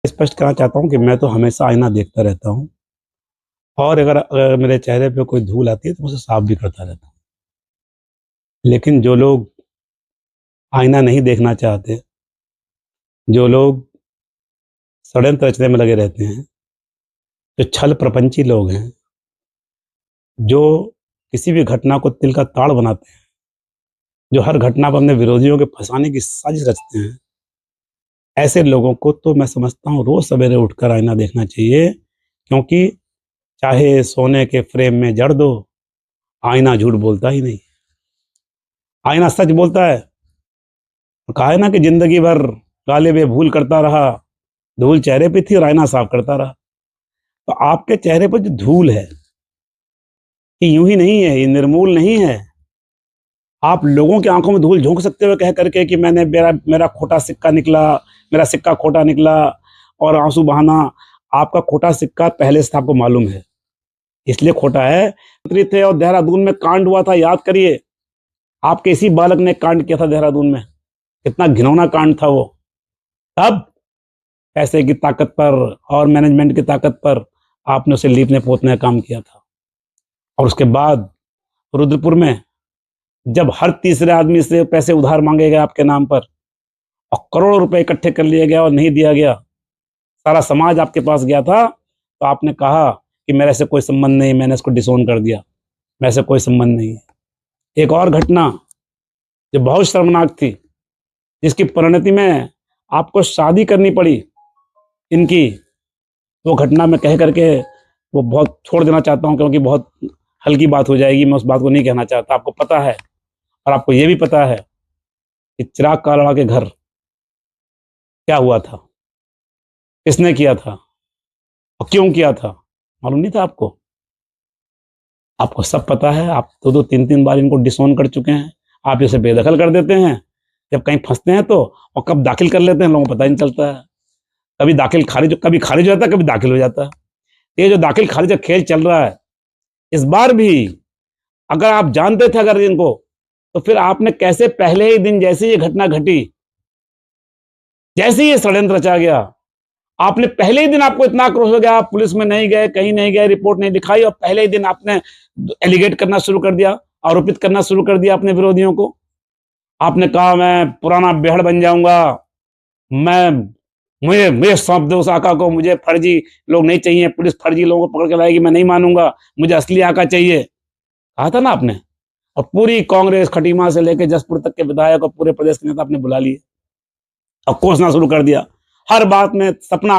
स्पष्ट करना चाहता हूँ कि मैं तो हमेशा आईना देखता रहता हूँ और अगर मेरे चेहरे पे कोई धूल आती है तो उसे साफ भी करता रहता हूँ। लेकिन जो लोग आईना नहीं देखना चाहते, जो लोग षड्यंत्र रचने में लगे रहते हैं, जो छल प्रपंची लोग हैं, जो किसी भी घटना को तिल का ताड़ बनाते हैं, जो हर घटना पर अपने विरोधियों के फंसाने की साजिश रचते हैं, ऐसे लोगों को तो मैं समझता हूँ रोज सवेरे उठकर आईना देखना चाहिए, क्योंकि चाहे सोने के फ्रेम में जड़ दो, आईना झूठ बोलता ही नहीं। आईना सच बोलता है। कहा है ना कि जिंदगी भर काले बे भूल करता रहा, धूल चेहरे पे थी और आईना साफ करता रहा। तो आपके चेहरे पर जो धूल है ये यूं ही नहीं है, ये निर्मूल नहीं है। आप लोगों की आंखों में धूल झोंक सकते हो कह करके कि मैंने मेरा खोटा सिक्का निकला, मेरा सिक्का खोटा निकला, और आंसू बहाना। आपका खोटा सिक्का पहले से आपको मालूम है, इसलिए खोटा है। मंत्री थे और देहरादून में कांड हुआ था, याद करिए। आपके इसी बालक ने कांड किया था देहरादून में, कितना घिनौना कांड था वो। तब पैसे की ताकत पर और मैनेजमेंट की ताकत पर आपने उसे लीपने पोतने का काम किया था। और उसके बाद रुद्रपुर में जब हर तीसरे आदमी से पैसे उधार मांगे गए आपके नाम पर और करोड़ों रुपए इकट्ठे कर लिए गया और नहीं दिया गया, सारा समाज आपके पास गया था, तो आपने कहा कि मेरे से कोई संबंध नहीं, मैंने इसको डिसोन कर दिया, मेरे से कोई संबंध नहीं है। एक और घटना जो बहुत शर्मनाक थी, जिसकी परिणति में आपको शादी करनी पड़ी इनकी, वो घटना में कह करके वो बहुत छोड़ देना चाहता हूँ, क्योंकि बहुत हल्की बात हो जाएगी। मैं उस बात को नहीं कहना चाहता। आपको पता है और आपको ये भी पता है कि चिराग कालड़ा के घर क्या हुआ था, किसने किया था और क्यों किया था, मालूम नहीं था आपको? आपको सब पता है। आप दो दो तीन तीन बार इनको डिसोन कर चुके हैं। आप इसे बेदखल कर देते हैं जब कहीं फंसते हैं तो, और कब दाखिल कर लेते हैं लोगों को पता ही नहीं चलता है। कभी दाखिल खारिज, कभी खारिज हो जाता है, कभी दाखिल हो जाता है। ये जो दाखिल खारिज का खेल चल रहा है, इस बार भी अगर आप जानते थे अगर इनको, तो फिर आपने कैसे पहले ही दिन जैसे ये घटना घटी, जैसे ही ये षड्यंत्र रचा गया, आपने पहले ही दिन, आपको इतना आक्रोश हो गया, आप पुलिस में नहीं गए, कहीं नहीं गए, रिपोर्ट नहीं दिखाई, और पहले ही दिन आपने एलिगेट करना शुरू कर दिया, आरोपित करना शुरू कर दिया अपने विरोधियों को। आपने कहा मैं पुराना बेहड़ बन जाऊंगा, मैं मुझे मुझे सौंप दो उस आका को, मुझे फर्जी लोग नहीं चाहिए, पुलिस फर्जी लोगों को पकड़ के लाएगी, मैं नहीं मानूंगा, मुझे असली आका चाहिए, कहा था ना आपने। और पूरी कांग्रेस, खटीमा से लेकर जसपुर तक के विधायक और पूरे प्रदेश के नेता आपने बुला लिए और कोसना शुरू कर दिया। हर बात में सपना